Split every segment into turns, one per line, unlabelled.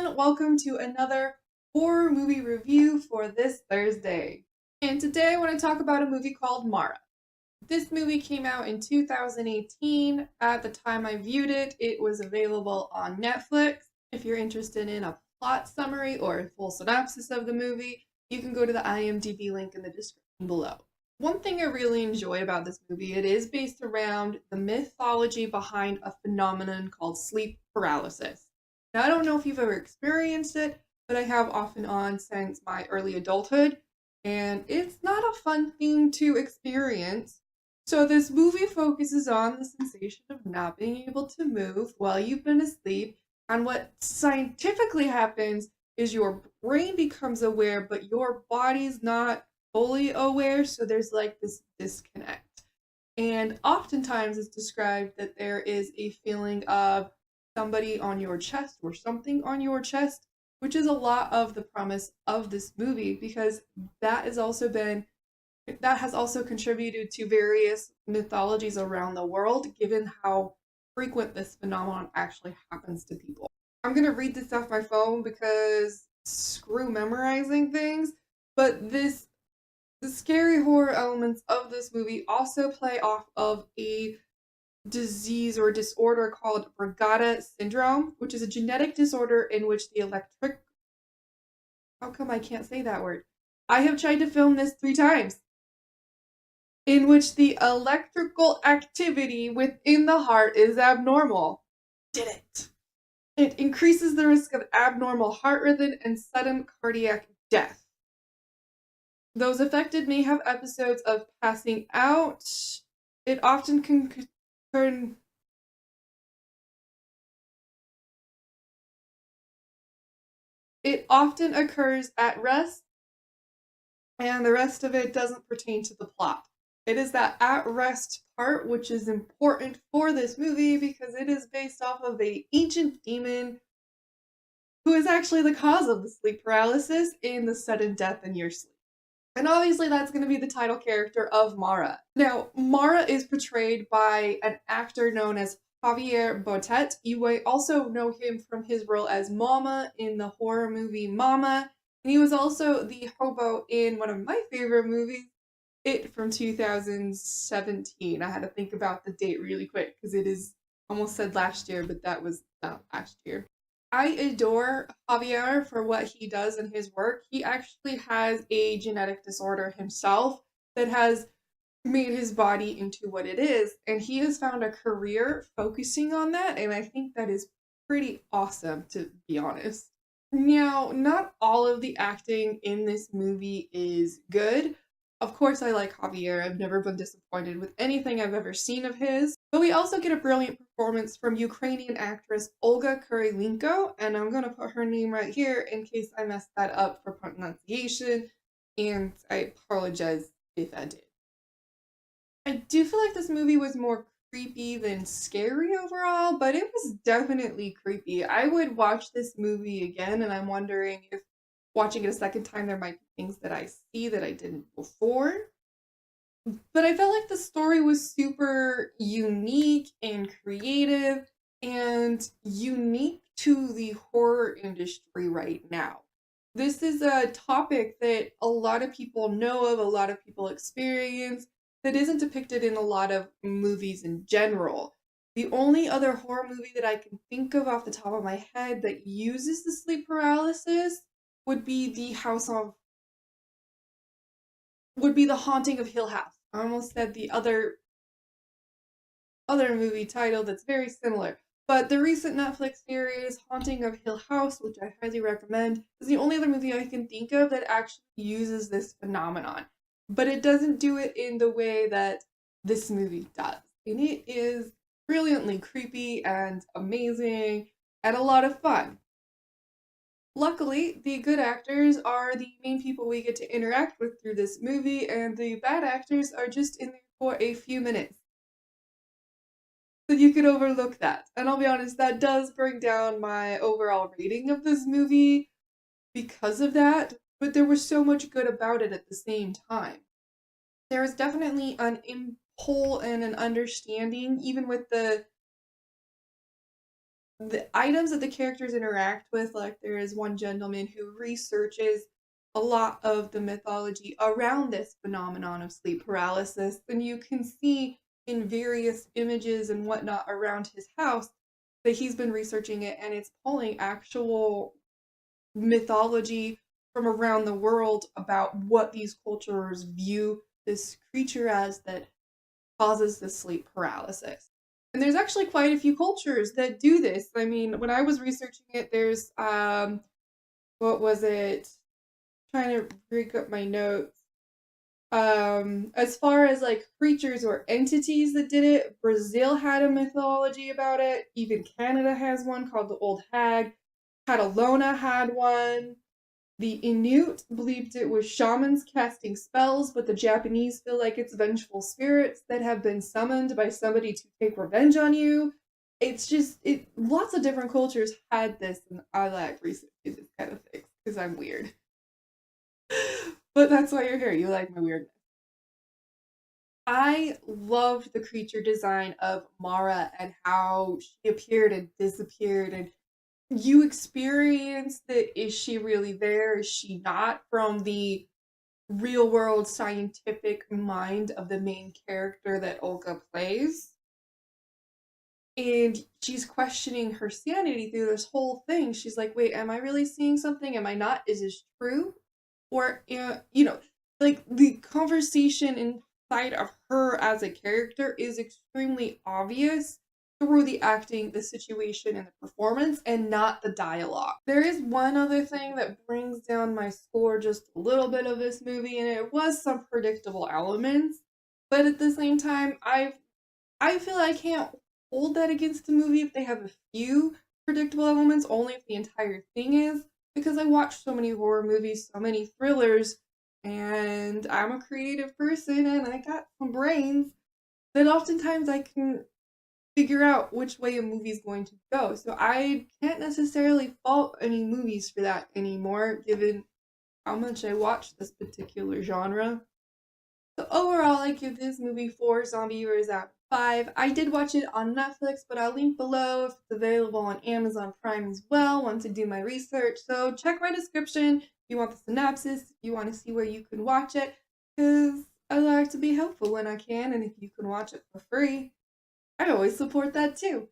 everyone, welcome to another horror movie review for this Thursday. And today I want to talk about a movie called Mara. This movie came out in 2018. At the time I viewed it, it was available on Netflix. If you're interested in a plot summary or a full synopsis of the movie, you can go to the IMDb link in the description below. One thing I really enjoy about this movie, it is based around the mythology behind a phenomenon called sleep paralysis. Now, I don't know if you've ever experienced it, but I have off and on since my early adulthood, and it's not a fun thing to experience. So, this movie focuses on the sensation of not being able to move while you've been asleep, and what scientifically happens is your brain becomes aware, but your body's not fully aware, so there's like this disconnect. And oftentimes it's described that there is a feeling of somebody on your chest or something on your chest, which is a lot of the premise of this movie because that has also contributed to various mythologies around the world, given how frequent this phenomenon actually happens to people. I'm gonna read this off my phone because screw memorizing things, but the scary horror elements of this movie also play off of a disease or disorder called Brugada syndrome, which is a genetic disorder in which the electric. How come I can't say that word? I have tried to film this 3 times. In which the electrical activity within the heart is abnormal. Did it. It increases the risk of abnormal heart rhythm and sudden cardiac death. Those affected may have episodes of passing out. It often can turn. It often occurs at rest, and the rest of it doesn't pertain to the plot. It is that at rest part which is important for this movie because it is based off of an ancient demon who is actually the cause of the sleep paralysis and the sudden death in your sleep. And obviously, that's going to be the title character of Mara. Now, Mara is portrayed by an actor known as Javier Botet. You might also know him from his role as Mama in the horror movie Mama. And he was also the hobo in one of my favorite movies, It from 2017. I had to think about the date really quick because it is almost said last year, but that was not last year. I adore Javier for what he does in his work. He actually has a genetic disorder himself that has made his body into what it is, and he has found a career focusing on that, and I think that is pretty awesome, to be honest. Now, not all of the acting in this movie is good. Of course, I like Javier. I've never been disappointed with anything I've ever seen of his. But we also get a brilliant performance from Ukrainian actress Olga Kurilenko, and I'm going to put her name right here in case I messed that up for pronunciation, and I apologize if I did. I do feel like this movie was more creepy than scary overall, but it was definitely creepy. I would watch this movie again, and I'm wondering if watching it a second time, there might be things that I see that I didn't before. But I felt like the story was super unique and creative and unique to the horror industry right now. This is a topic that a lot of people know of, a lot of people experience, that isn't depicted in a lot of movies in general. The only other horror movie that I can think of off the top of my head that uses the sleep paralysis would be The Haunting of Hill House. I almost said the other movie title that's very similar. But the recent Netflix series, Haunting of Hill House, which I highly recommend, is the only other movie I can think of that actually uses this phenomenon. But it doesn't do it in the way that this movie does. And it is brilliantly creepy and amazing and a lot of fun. Luckily, the good actors are the main people we get to interact with through this movie, and the bad actors are just in there for a few minutes. So you could overlook that. And I'll be honest, that does bring down my overall rating of this movie because of that, but there was so much good about it at the same time. There was definitely an pull and an understanding, even with the the items that the characters interact with, like there is one gentleman who researches a lot of the mythology around this phenomenon of sleep paralysis, and you can see in various images and whatnot around his house that he's been researching it, and it's pulling actual mythology from around the world about what these cultures view this creature as that causes the sleep paralysis. And there's actually quite a few cultures that do this. I mean, when I was researching it, there's what was it? Trying to break up my notes. As far as like creatures or entities that did it, Brazil had a mythology about it. Even Canada has one called the Old Hag. Catalona had one. The Inuit believed it was shamans casting spells, but the Japanese feel like it's vengeful spirits that have been summoned by somebody to take revenge on you. It's just lots of different cultures had this, and I like researching this kind of things because I'm weird. But that's why you're here. You like my weirdness. I loved the creature design of Mara and how she appeared and disappeared, and you experience that is she really there? Is she not? From the real world scientific mind of the main character that Olga plays. And she's questioning her sanity through this whole thing. She's like, wait, am I really seeing something? Am I not? Is this true? Or, like the conversation inside of her as a character is extremely obvious through the acting, the situation, and the performance, and not the dialogue. There is one other thing that brings down my score just a little bit of this movie, and it was some predictable elements. But at the same time, I feel I can't hold that against a movie if they have a few predictable elements, only if the entire thing is, because I watch so many horror movies, so many thrillers, and I'm a creative person and I got some brains that oftentimes I can figure out which way a movie's going to go. So I can't necessarily fault any movies for that anymore, given how much I watch this particular genre. So overall, I give this movie 4 zombie viewers out of 5. I did watch it on Netflix, but I'll link below if it's available on Amazon Prime as well once I do my research. So check my description if you want the synopsis, if you want to see where you can watch it, because I like to be helpful when I can, and if you can watch it for free, I always support that too.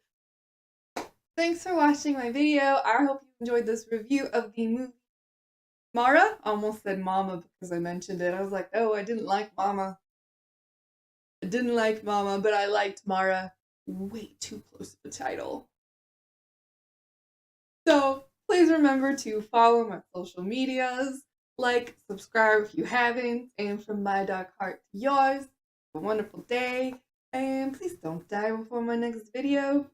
Thanks for watching my video. I hope you enjoyed this review of the movie Mara. Almost said Mama because I mentioned it. I was like, oh, I didn't like Mama. I didn't like Mama, but I liked Mara. Way too close to the title. So please remember to follow my social medias, like, subscribe if you haven't, and from my dark heart to yours, have a wonderful day, and please don't die before my next video.